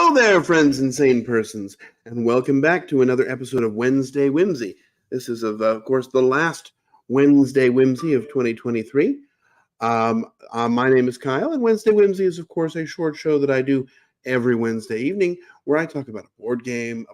Hello there, friends and sane persons, and welcome back to another episode of Wednesday Whimsy. This is, of course, the last Wednesday Whimsy of 2023. My name is Kyle, and Wednesday Whimsy is, of course, a short show that I do every Wednesday evening where I talk about a board game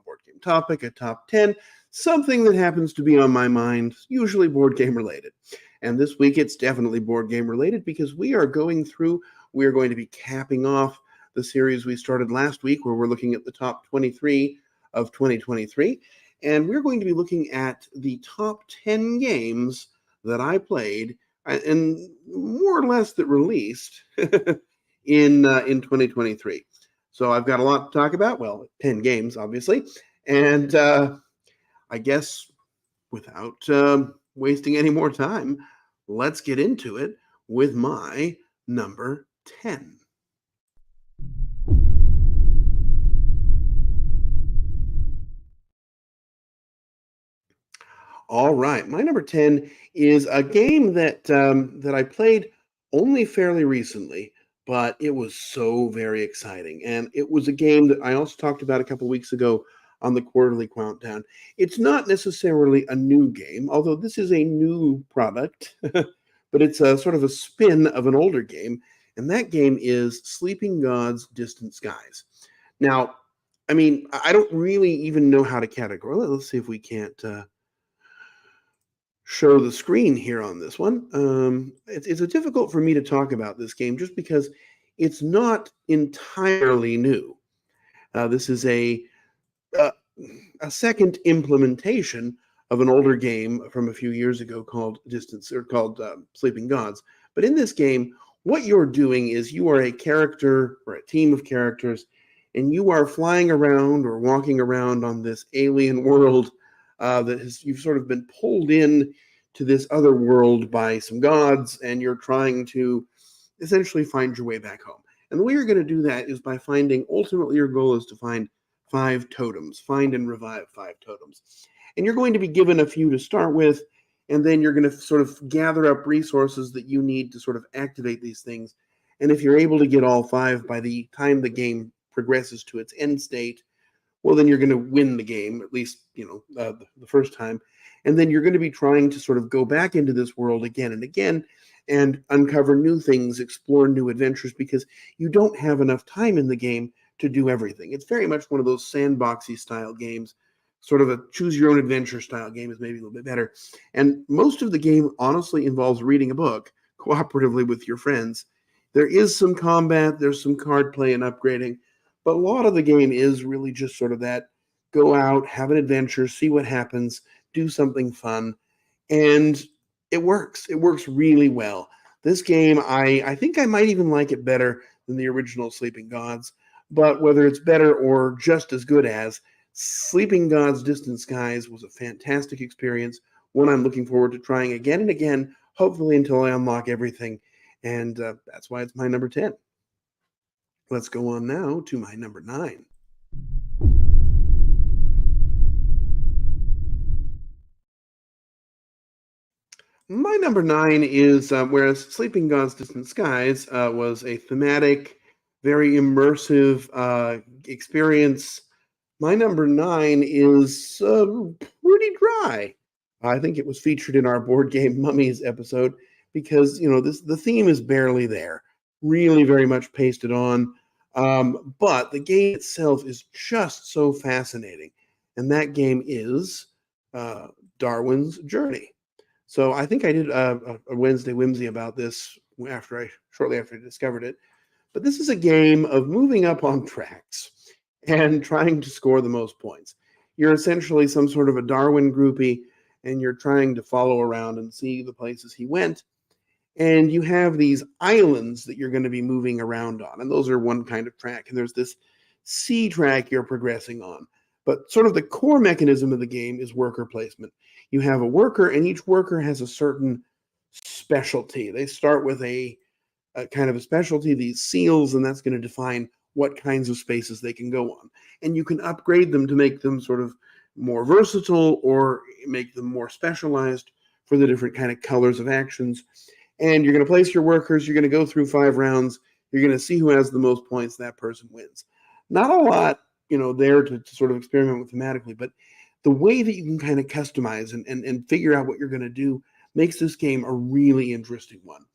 topic, a top 10, something that happens to be on my mind, usually board game related. And this week it's definitely board game related because we are going to be capping off the series we started last week where we're looking at the top 23 of 2023. And we're going to be looking at the top 10 games that I played and more or less that released in 2023. So I've got a lot to talk about. Well, 10 games, obviously. And I guess without wasting any more time, let's get into it with my number 10. All right, my number 10 is a game that I played only fairly recently, but it was so very exciting. And it was a game that I also talked about a couple weeks ago on the quarterly countdown. It's not necessarily a new game, although this is a new product, but it's a sort of a spin of an older game, and that game is Sleeping Gods: Distant Skies. Now, I mean, I don't really even know how to categorize. Let's see if we can't show the screen here on this one. It's difficult for me to talk about this game just because it's not entirely new. This is a second implementation of an older game from a few years ago called Sleeping Gods. But in this game, what you're doing is you are a character or a team of characters, and you are flying around or walking around on this alien world you've sort of been pulled in to this other world by some gods, and you're trying to essentially find your way back home. And the way you're going to do that is by ultimately your goal is to find 5 totems, find and revive 5 totems. And you're going to be given a few to start with, and then you're going to sort of gather up resources that you need to sort of activate these things. And if you're able to get all 5 by the time the game progresses to its end state, well, then you're going to win the game, at least, the first time. And then you're going to be trying to sort of go back into this world again and again and uncover new things, explore new adventures, because you don't have enough time in the game to do everything. It's very much one of those sandboxy style games, sort of a choose your own adventure style game is maybe a little bit better. And most of the game honestly involves reading a book cooperatively with your friends. There is some combat, there's some card play and upgrading, but a lot of the game is really just sort of that go out, have an adventure, see what happens, do something fun. And it works. It works really well. This game, I think I might even like it better than the original Sleeping Gods. But whether it's better or just as good as, Sleeping Gods: Distant Skies was a fantastic experience, one I'm looking forward to trying again and again, hopefully until I unlock everything. And that's why it's my number 10. Let's go on now to my number 9. My number 9 is, whereas Sleeping Gods: Distant Skies was a thematic, very immersive experience, my number 9 is pretty dry. I think it was featured in our board game Mummies episode because, the theme is barely there. Really very much pasted on. But the game itself is just so fascinating. And that game is Darwin's Journey. So I think I did a Wednesday Whimsy about this shortly after I discovered it. But this is a game of moving up on tracks and trying to score the most points. You're essentially some sort of a Darwin groupie, and you're trying to follow around and see the places he went. And you have these islands that you're going to be moving around on, and those are one kind of track. And there's this sea track you're progressing on. But sort of the core mechanism of the game is worker placement. You have a worker, and each worker has a certain specialty. They start with a kind of a specialty, these seals, and that's going to define what kinds of spaces they can go on. And you can upgrade them to make them sort of more versatile or make them more specialized for the different kind of colors of actions. And you're going to place your workers. You're going to go through 5 rounds. You're going to see who has the most points. That person wins. Not a lot, there to sort of experiment with thematically, but the way that you can kind of customize and figure out what you're going to do makes this game a really interesting one.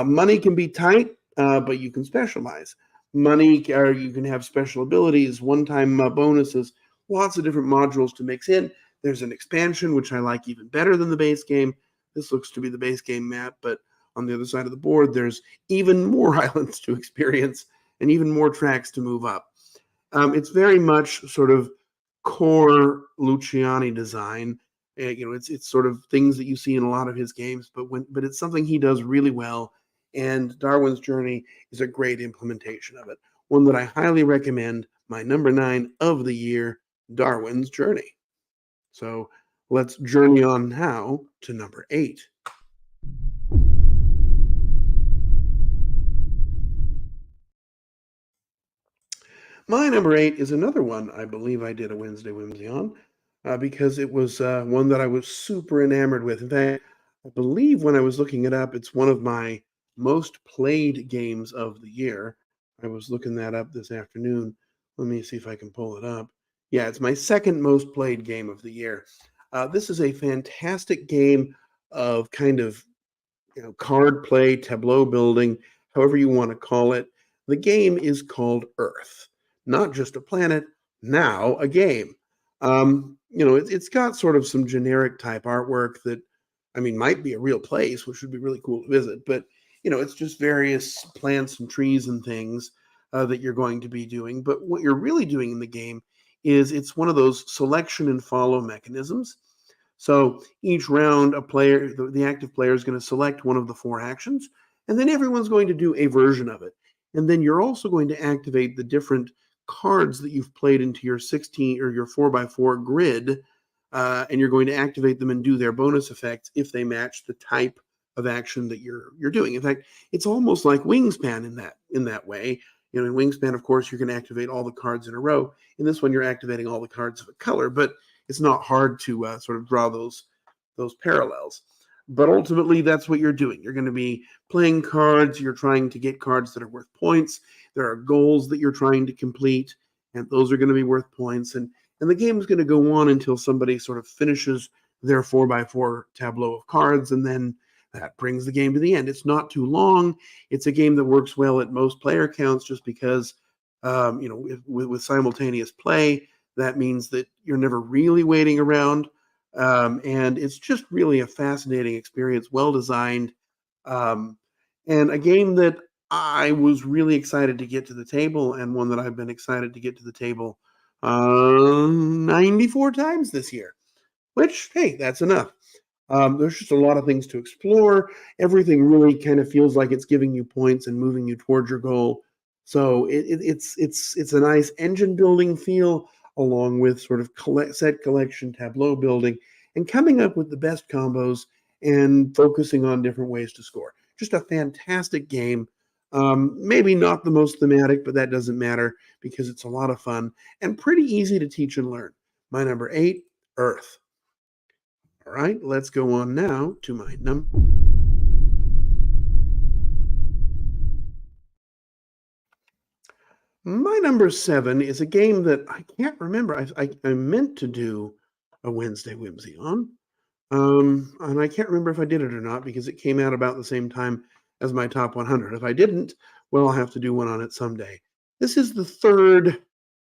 Money can be tight, but you can specialize. Money, or you can have special abilities, one-time bonuses, lots of different modules to mix in. There's an expansion, which I like even better than the base game. This looks to be the base game map, but on the other side of the board, there's even more islands to experience and even more tracks to move up. It's very much sort of core Luciani design. It's sort of things that you see in a lot of his games, but it's something he does really well. And Darwin's Journey is a great implementation of it. One that I highly recommend. My number 9 of the year, Darwin's Journey. So let's journey on now to number 8. My number 8 is another one I believe I did a Wednesday Whimsy on because it was one that I was super enamored with. In fact, I believe when I was looking it up, it's one of my most played games of the year. I was looking that up this afternoon. Let me see if I can pull it up. Yeah, it's my second most played game of the year. This is a fantastic game of kind of card play, tableau building, however you want to call it. The game is called Earth, not just a planet, now a game. It's got sort of some generic type artwork that, I mean, might be a real place, which would be really cool to visit. But it's just various plants and trees and things that you're going to be doing. But what you're really doing in the game is it's one of those selection and follow mechanisms. So each round, the active player is going to select one of the 4 actions, and then everyone's going to do a version of it. And then you're also going to activate the different cards that you've played into your 16 or your 4x4 grid, and you're going to activate them and do their bonus effects if they match the type of action that you're doing. In fact, it's almost like Wingspan in that way. In Wingspan, of course, you can activate all the cards in a row. In this one, you're activating all the cards of a color, but it's not hard to sort of draw those parallels. But ultimately, that's what you're doing. You're going to be playing cards. You're trying to get cards that are worth points. There are goals that you're trying to complete, and those are going to be worth points. And the game is going to go on until somebody sort of finishes their 4x4 tableau of cards, and then that brings the game to the end. It's not too long. It's a game that works well at most player counts just because, with simultaneous play, that means that you're never really waiting around. And it's just really a fascinating experience, well designed, and a game that I was really excited to get to the table, and one that I've been excited to get to the table 94 times this year, which, hey, that's enough. There's just a lot of things to explore. Everything really kind of feels like it's giving you points and moving you towards your goal. So it's a nice engine building feel, along with sort of set collection, tableau building, and coming up with the best combos and focusing on different ways to score. Just a fantastic game. Maybe not the most thematic, but that doesn't matter because it's a lot of fun and pretty easy to teach and learn. My number 8, Earth. All right, let's go on now to my number. My number 7 is a game that I can't remember. I meant to do a Wednesday Whimsy on, and I can't remember if I did it or not because it came out about the same time as my top 100. If I didn't, well, I'll have to do one on it someday. This is the third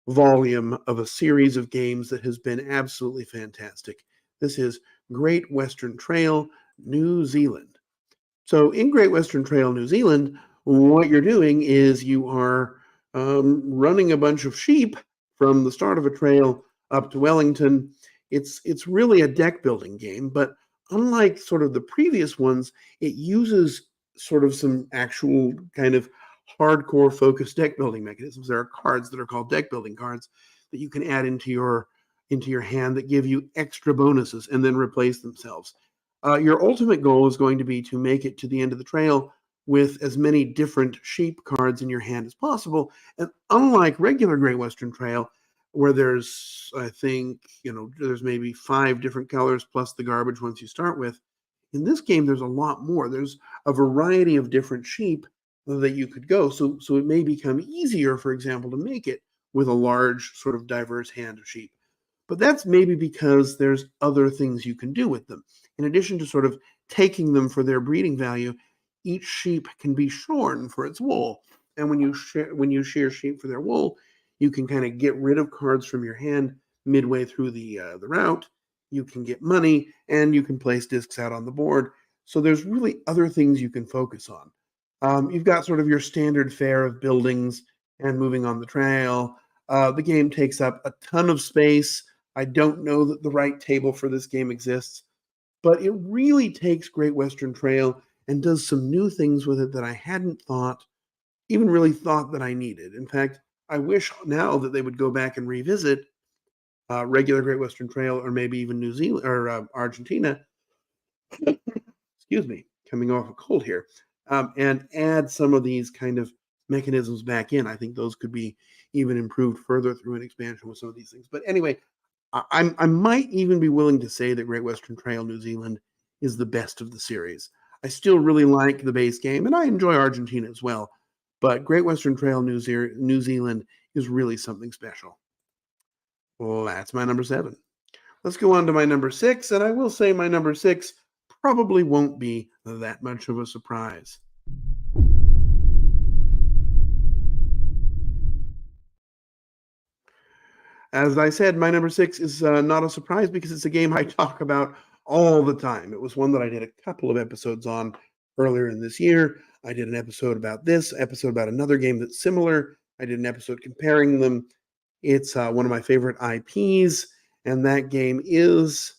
volume of a series of games that has been absolutely fantastic. This is Great Western Trail, New Zealand. So in Great Western Trail, New Zealand, what you're doing is you are running a bunch of sheep from the start of a trail up to Wellington. It's really a deck building game, but unlike sort of the previous ones, it uses sort of some actual kind of hardcore focused deck building mechanisms. There are cards that are called deck building cards that you can add into your hand that give you extra bonuses and then replace themselves. Your ultimate goal is going to be to make it to the end of the trail with as many different sheep cards in your hand as possible. And unlike regular Great Western Trail, where there's, I think, there's maybe 5 different colors plus the garbage ones you start with, in this game, there's a lot more. There's a variety of different sheep that you could go. So it may become easier, for example, to make it with a large, sort of diverse hand of sheep. But that's maybe because there's other things you can do with them. In addition to sort of taking them for their breeding value, each sheep can be shorn for its wool. And when you shear sheep for their wool, you can kind of get rid of cards from your hand midway through the route. You can get money, and you can place discs out on the board. So there's really other things you can focus on. You've got sort of your standard fare of buildings and moving on the trail. The game takes up a ton of space. I don't know that the right table for this game exists, but it really takes Great Western Trail and does some new things with it that I hadn't even really thought that I needed. In fact, I wish now that they would go back and revisit regular Great Western Trail, or maybe even New Zealand or Argentina. Excuse me, coming off a cold here, and add some of these kind of mechanisms back in. I think those could be even improved further through an expansion with some of these things. But anyway, I might even be willing to say that Great Western Trail New Zealand is the best of the series. I still really like the base game, and I enjoy Argentina as well. But Great Western Trail New Zealand is really something special. Well, that's my number 7. Let's go on to my number 6, and I will say my number 6 probably won't be that much of a surprise. As I said, my number 6 is not a surprise because it's a game I talk about all the time. It was one that I did a couple of episodes on earlier in this year. I did an episode about this, episode about another game that's similar. I did an episode comparing them. It's one of my favorite IPs, and that game is,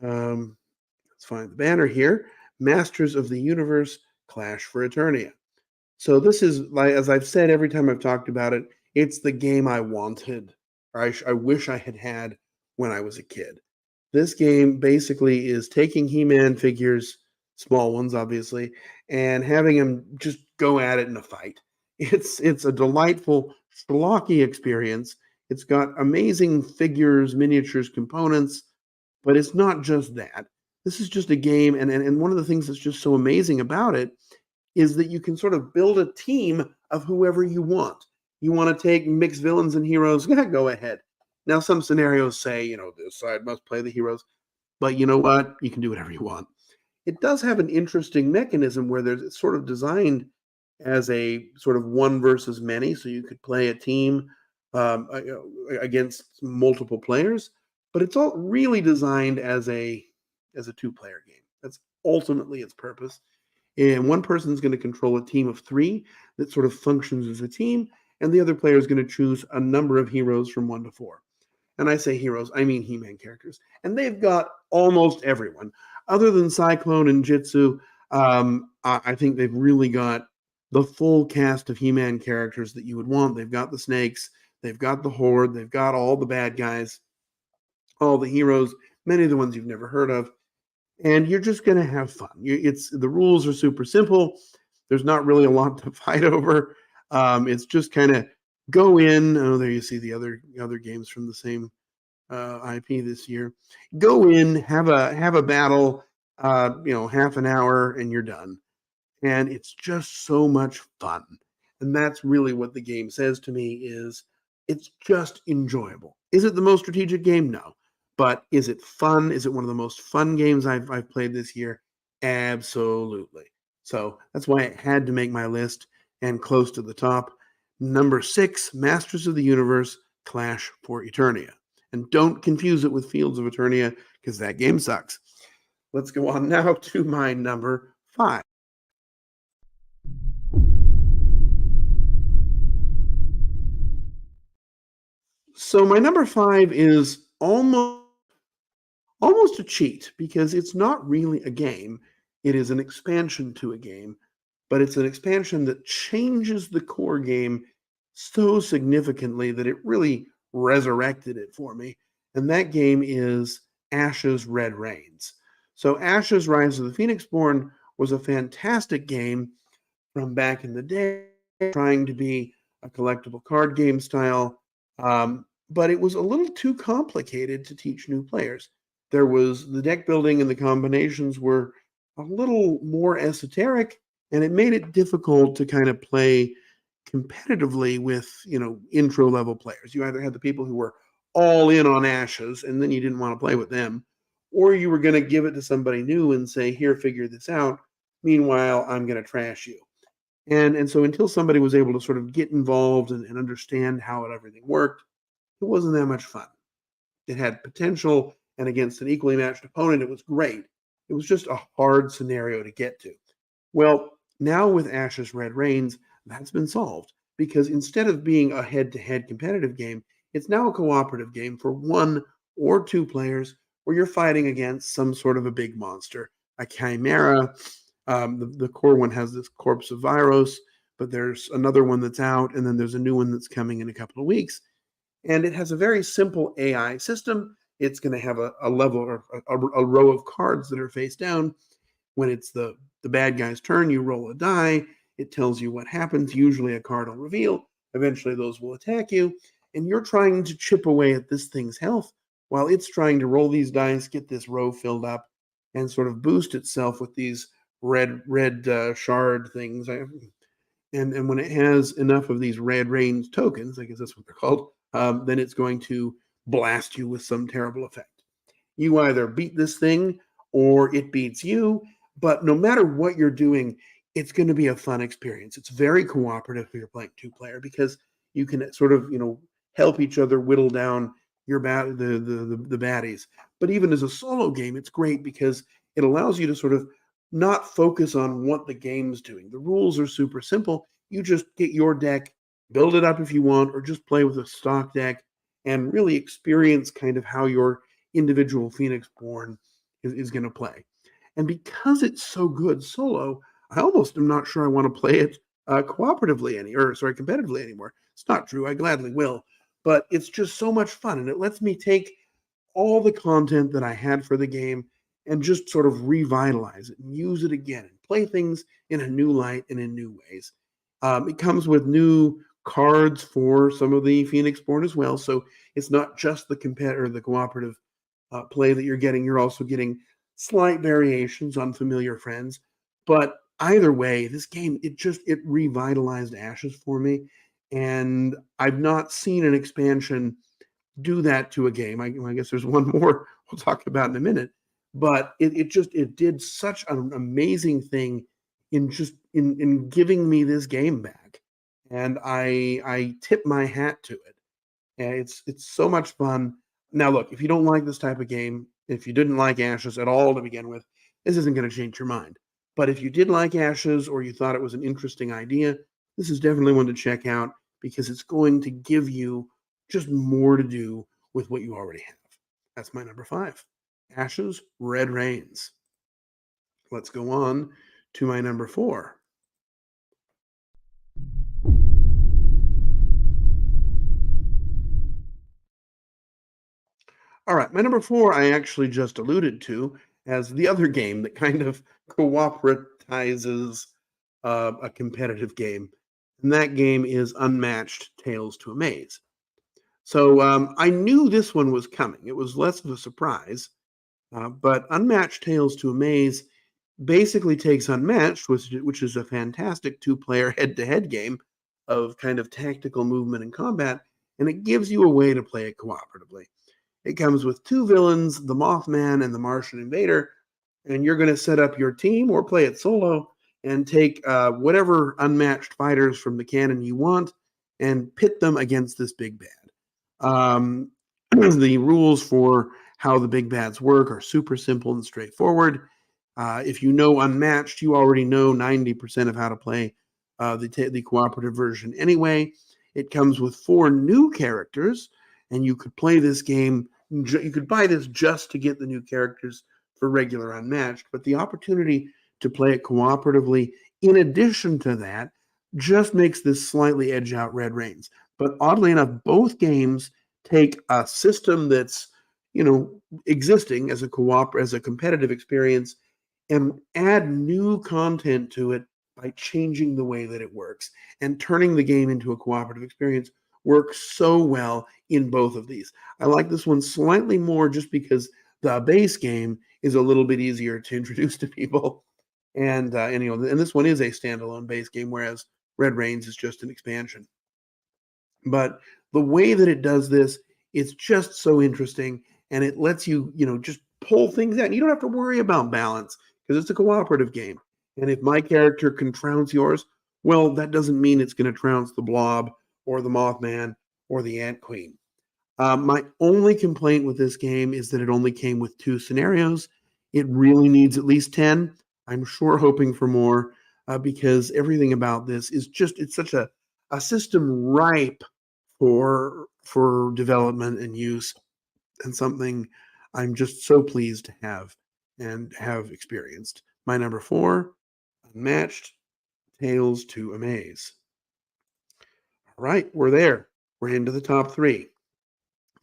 let's find the banner here, Masters of the Universe Clash for Eternia. So this is, like, as I've said every time I've talked about it, it's the game I wanted, or I wish I had had when I was a kid. This game basically is taking He-Man figures, small ones obviously, and having them just go at it in a fight. It's a delightful, schlocky experience. It's got amazing figures, miniatures, components, but it's not just that. This is just a game, and one of the things that's just so amazing about it is that you can sort of build a team of whoever you want. You want to take mixed villains and heroes, yeah, go ahead. Now, some scenarios say, this side must play the heroes, but you know what? You can do whatever you want. It does have an interesting mechanism where it's sort of designed as a sort of one versus many, so you could play a team against multiple players, but it's all really designed as a two-player game. That's ultimately its purpose. And one person is going to control a team of 3 that sort of functions as a team, and the other player is going to choose a number of heroes from 1 to 4. And I say heroes, I mean He-Man characters. And they've got almost everyone. Other than Cyclone and Jitsu, I think they've really got the full cast of He-Man characters that you would want. They've got the snakes, they've got the Horde, they've got all the bad guys, all the heroes, many of the ones you've never heard of. And you're just going to have fun. The rules are super simple. There's not really a lot to fight over. It's just kind of go in. Oh, there you see the other games from the same IP this year. Go in, have a battle, half an hour, and you're done. And it's just so much fun. And that's really what the game says to me is it's just enjoyable. Is it the most strategic game? No. But is it fun? Is it one of the most fun games I've played this year? Absolutely. So that's why it had to make my list and close to the top. Number 6, Masters of the Universe Clash for Eternia. And don't confuse it with Fields of Eternia because that game sucks. Let's go on now to my number 5. So my number 5 is almost a cheat because it's not really a game. It is an expansion to a game, but it's an expansion that changes the core game so significantly that it really resurrected it for me. And that game is Ashes Red Rains. So Ashes Rise of the Phoenixborn was a fantastic game from back in the day, trying to be a collectible card game style, but it was a little too complicated to teach new players. There was the deck building and the combinations were a little more esoteric, and it made it difficult to kind of play competitively with, intro level players. You either had the people who were all in on Ashes and then you didn't want to play with them, or you were going to give it to somebody new and say, here, figure this out. Meanwhile, I'm going to trash you. And so until somebody was able to sort of get involved and understand how everything worked, it wasn't that much fun. It had potential, and against an equally matched opponent, it was great. It was just a hard scenario to get to. Well, now with Ashes Red Rains, that's been solved because instead of being a head-to-head competitive game, it's now a cooperative game for 1 or 2 players where you're fighting against some sort of a big monster, a chimera. The core one has this corpse of Viros, but there's another one that's out, and then there's a new one that's coming in a couple of weeks. And it has a very simple AI system. It's going to have a level or a row of cards that are face down. When it's the bad guy's turn, you roll a die. It tells you what happens. Usually a card will reveal. Eventually those will attack you. And you're trying to chip away at this thing's health while it's trying to roll these dice, get this row filled up, and sort of boost itself with these red shard things. And when it has enough of these red range tokens, I guess that's what they're called, then it's going to blast you with some terrible effect. You either beat this thing or it beats you, but no matter what you're doing, it's going to be a fun experience. It's very cooperative if you're playing 2-player because you can sort of, help each other whittle down your the baddies. But even as a solo game, it's great because it allows you to sort of not focus on what the game's doing. The rules are super simple. You just get your deck, build it up if you want, or just play with a stock deck and really experience kind of how your individual Phoenix Born is going to play. And because it's so good solo, I almost am not sure I want to play it competitively anymore. It's not true. I gladly will. But it's just so much fun, and it lets me take all the content that I had for the game and just sort of revitalize it and use it again and play things in a new light and in new ways. It comes with new cards for some of the Phoenix Born as well, so it's not just the the cooperative play that you're getting. You're also getting slight variations on familiar friends. But either way, this game, it revitalized Ashes for me, and I've not seen an expansion do that to a game. I guess there's one more we'll talk about in a minute, but it did such an amazing thing in giving me this game back, and I tip my hat to it. And it's so much fun. Now, look, if you don't like this type of game, if you didn't like Ashes at all to begin with, this isn't going to change your mind. But if you did like Ashes or you thought it was an interesting idea, this is definitely one to check out because it's going to give you just more to do with what you already have. That's my number 5. Ashes, Red Rains. Let's go on to my number 4. All right, my number 4 I actually just alluded to as the other game that kind of cooperatizes a competitive game, and that game is Unmatched Tales to Amaze. So I knew this one was coming. It was less of a surprise, but Unmatched Tales to Amaze basically takes Unmatched, which is a fantastic 2-player head-to-head game of kind of tactical movement and combat, and it gives you a way to play it cooperatively. It comes with 2 villains, the Mothman and the Martian Invader, and you're going to set up your team or play it solo and take whatever unmatched fighters from the canon you want and pit them against this big bad. The rules for how the big bads work are super simple and straightforward. If you know Unmatched, you already know 90% of how to play the cooperative version anyway. It comes with 4 new characters, and you could play this game. You could buy this just to get the new characters for regular Unmatched, but the opportunity to play it cooperatively in addition to that just makes this slightly edge out Red Rains. But oddly enough, both games take a system that's, existing as a competitive experience and add new content to it by changing the way that it works. And turning the game into a cooperative experience works so well in both of these. I like this one slightly more just because the base game is a little bit easier to introduce to people. And this one is a standalone base game, whereas Red Rains is just an expansion. But the way that it does this, it's just so interesting, and it lets you, just pull things out. You don't have to worry about balance because it's a cooperative game. And if my character can trounce yours, well, that doesn't mean it's going to trounce the Blob or the Mothman or the Ant Queen. My only complaint with this game is that it only came with 2 scenarios. It really needs at least 10. I'm sure hoping for more because everything about this is it's such a system ripe for development and use, and something I'm just so pleased to have and have experienced. My number 4, Unmatched Tales to Amaze. All right, we're there. We're into the top 3.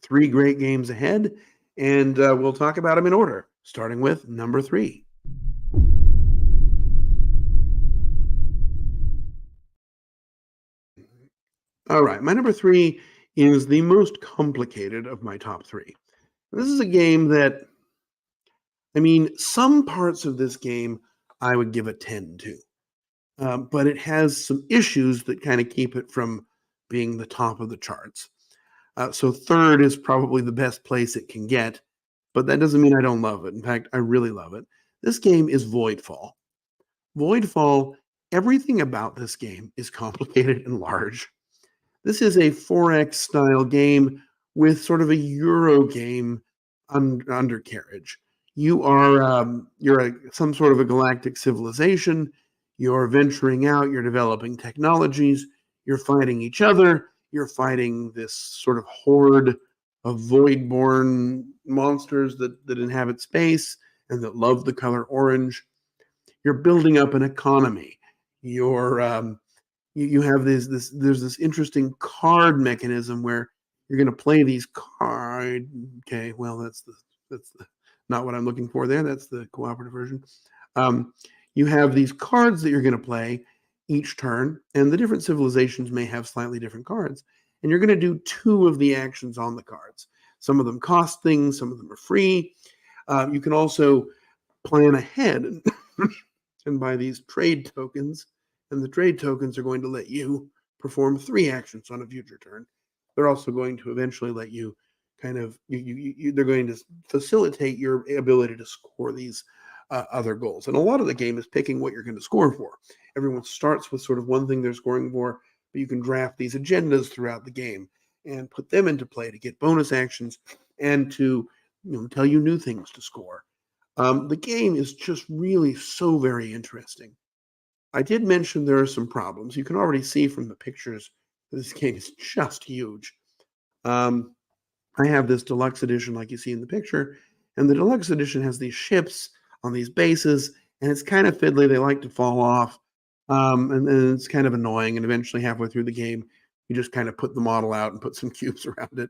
3 great games ahead, and we'll talk about them in order, starting with number 3. All right, my number 3 is the most complicated of my top 3. This is a game that, some parts of this game I would give a 10 to, but it has some issues that kind of keep it from being the top of the charts. So third is probably the best place it can get, but that doesn't mean I don't love it. In fact, I really love it. This game is Voidfall. Voidfall, everything about this game is complicated and large. This is a 4X style game with sort of a Euro game undercarriage. You're some sort of a galactic civilization. You're venturing out. You're developing technologies. You're fighting each other. You're fighting this sort of horde of void-born monsters that inhabit space and that love the color orange. You're building up an economy. You have there's this interesting card mechanism where you're going to play these cards. Okay, well that's not what I'm looking for there. That's the cooperative version. You have these cards that you're going to play each turn, and the different civilizations may have slightly different cards, and you're going to do 2 of the actions on the cards. Some of them cost things, some of them are free. You can also plan ahead and buy these trade tokens, and the trade tokens are going to let you perform 3 actions on a future turn. They're also going to eventually let you they're going to facilitate your ability to score these other goals. And a lot of the game is picking what you're going to score for. Everyone starts with sort of one thing they're scoring for, but you can draft these agendas throughout the game and put them into play to get bonus actions and to tell you new things to score. The game is just really so very interesting. I did mention there are some problems. You can already see from the pictures that this game is just huge. I have this deluxe edition like you see in the picture, and the deluxe edition has these ships on these bases, and it's kind of fiddly. They like to fall off, and it's kind of annoying, and eventually halfway through the game, you just kind of put the model out and put some cubes around it.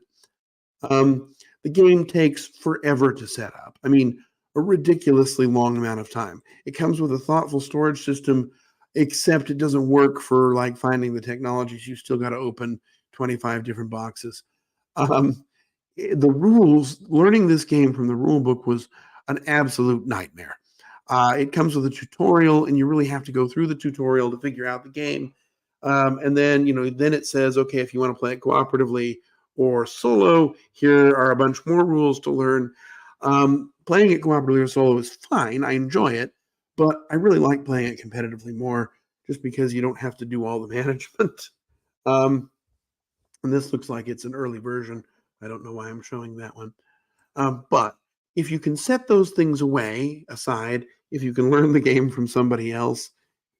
The game takes forever to set up. A ridiculously long amount of time. It comes with a thoughtful storage system, except it doesn't work for like finding the technologies. You still got to open 25 different boxes. The rules, learning this game from the rule book was an absolute nightmare. It comes with a tutorial, and you really have to go through the tutorial to figure out the game. And then, then it says, okay, if you want to play it cooperatively or solo, here are a bunch more rules to learn. Playing it cooperatively or solo is fine. I enjoy it, but I really like playing it competitively more just because you don't have to do all the management. And this looks like it's an early version. I don't know why I'm showing that one. But if you can set those things aside, if you can learn the game from somebody else,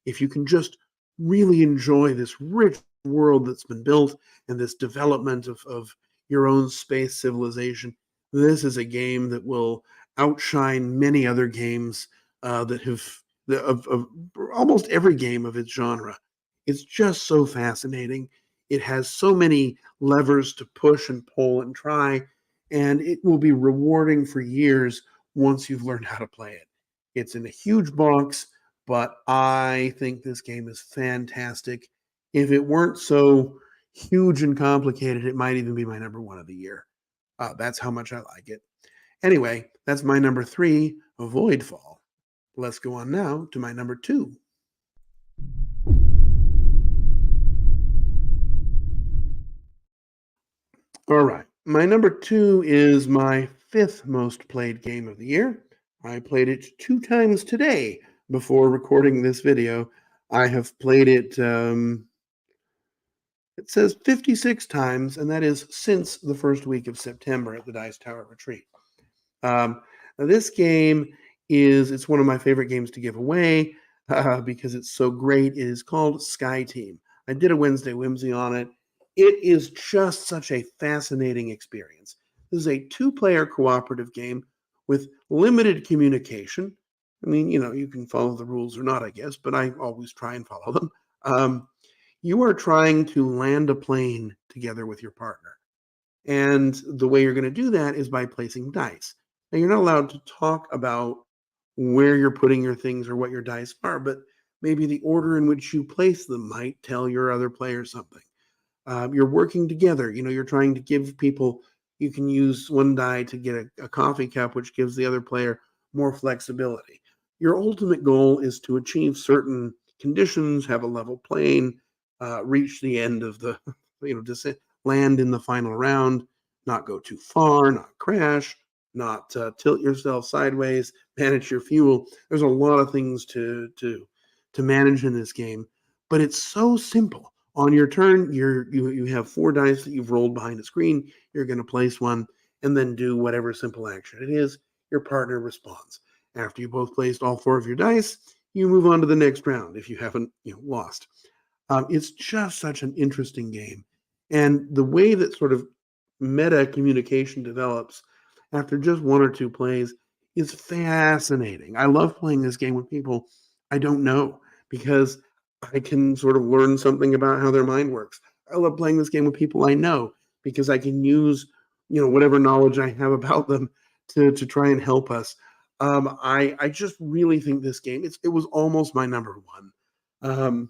if you can just really enjoy this rich world that's been built and this development of your own space civilization, this is a game that will outshine many other games that have of almost every game of its genre. It's just so fascinating. It has so many levers to push and pull and try, and it will be rewarding for years once you've learned how to play it. It's in a huge box, but I think this game is fantastic. If it weren't so huge and complicated, it might even be my number 1 of the year. That's how much I like it. Anyway, that's my number 3, Voidfall. Let's go on now to my number 2. All right. My number two is my fifth most played game of the year. I played it 2 times today before recording this video. I have played it, it says 56 times, and that is since the first week of September at the Dice Tower Retreat. Now this game it's one of my favorite games to give away because it's so great. It is called Sky Team. I did a Wednesday Whimsy on it. It is just such a fascinating experience. This is a two-player cooperative game with limited communication. I mean, you can follow the rules or not, I guess, but I always try and follow them. You are trying to land a plane together with your partner. And the way you're going to do that is by placing dice. Now, you're not allowed to talk about where you're putting your things or what your dice are, but maybe the order in which you place them might tell your other player something. You're working together. You're trying to give people, you can use one die to get a coffee cup, which gives the other player more flexibility. Your ultimate goal is to achieve certain conditions, have a level plane, reach the end of the, descent, land in the final round, not go too far, not crash, not tilt yourself sideways, manage your fuel. There's a lot of things to manage in this game, but it's so simple. On your turn, you have 4 dice that you've rolled behind a screen. You're going to place one and then do whatever simple action it is. Your partner responds. After you both placed all 4 of your dice, you move on to the next round if you haven't lost. It's just such an interesting game. And the way that sort of meta communication develops after just 1 or 2 plays is fascinating. I love playing this game with people I don't know because I can sort of learn something about how their mind works. I love playing this game with people I know because I can use, whatever knowledge I have about them to try and help us. I just really think this game, it was almost my number one.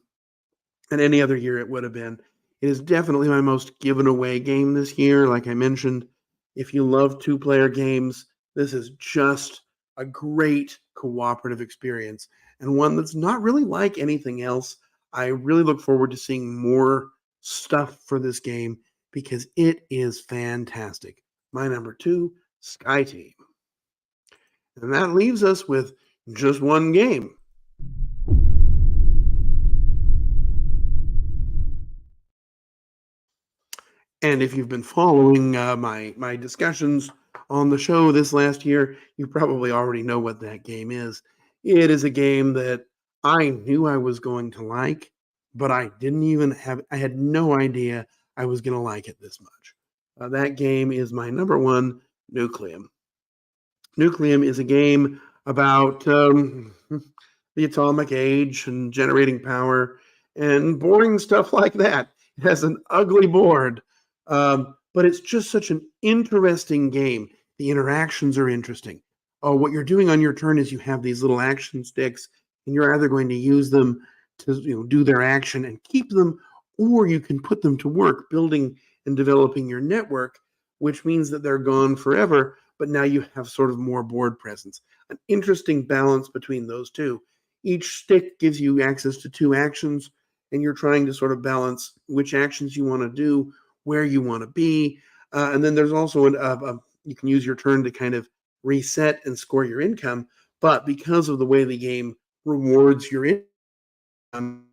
And any other year it would have been. It is definitely my most given away game this year. Like I mentioned, if you love two-player games, this is just a great cooperative experience and one that's not really like anything else. I really look forward to seeing more stuff for this game because it is fantastic. My number two, Sky Team. And that leaves us with just one game. And if you've been following my discussions on the show this last year, you probably already know what that game is. It is a game that I knew I was going to like, but I had no idea I was going to like it this much. That game is my number one, Nucleum. Nucleum is a game about the atomic age and generating power and boring stuff like that. It has an ugly board, but it's just such an interesting game. The interactions are interesting. Oh, what you're doing on your turn is you have these little action sticks, and you're either going to use them to do their action and keep them, or you can put them to work building and developing your network, which means that they're gone forever, but now you have sort of more board presence. An interesting balance between those two. Each stick gives you access to 2 actions, and you're trying to sort of balance which actions you want to do, where you want to be. And then there's also you can use your turn to kind of reset and score your income. But because of the way the game rewards your income,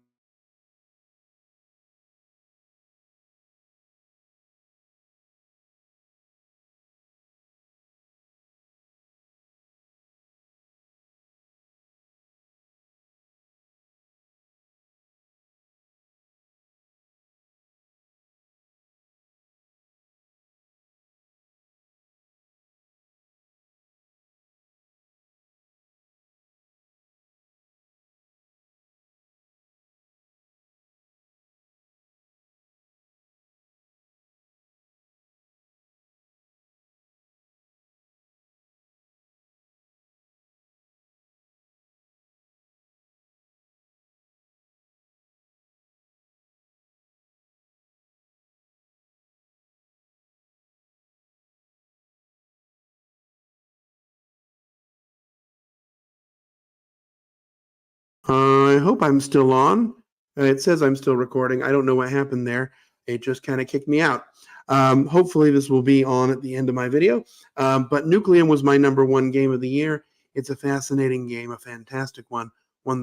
I hope I'm still on. It says I'm still recording. I don't know what happened there. It just kind of kicked me out. Hopefully this will be on at the end of my video. But Nucleum was my #1 game of the year. It's a fascinating game, a fantastic one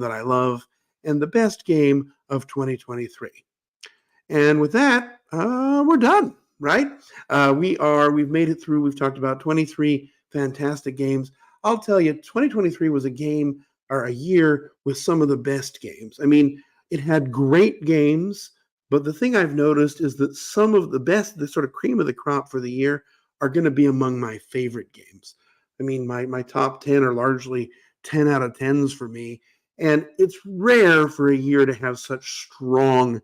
that I love, and the best game of 2023. And with that, we're done, right? We've made it through. We've talked about 23 fantastic games. I'll tell you, 2023 was a game or a year with some of the best games. I mean, it had great games, but the thing I've noticed is that some of the best, the sort of cream of the crop for the year, are going to be among my favorite games. I mean, my top 10 are largely 10 out of 10s for me. And it's rare for a year to have such strong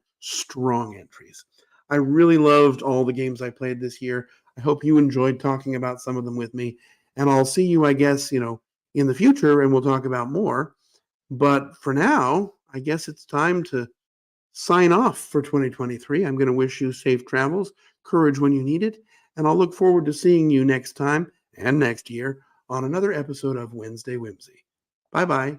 entries. I really loved all the games I played this year. I hope you enjoyed talking about some of them with me. And I'll see you, I guess, in the future, and we'll talk about more. But for now, I guess it's time to sign off for 2023. I'm going to wish you safe travels, courage when you need it, and I'll look forward to seeing you next time and next year on another episode of Wednesday Whimsy. Bye-bye.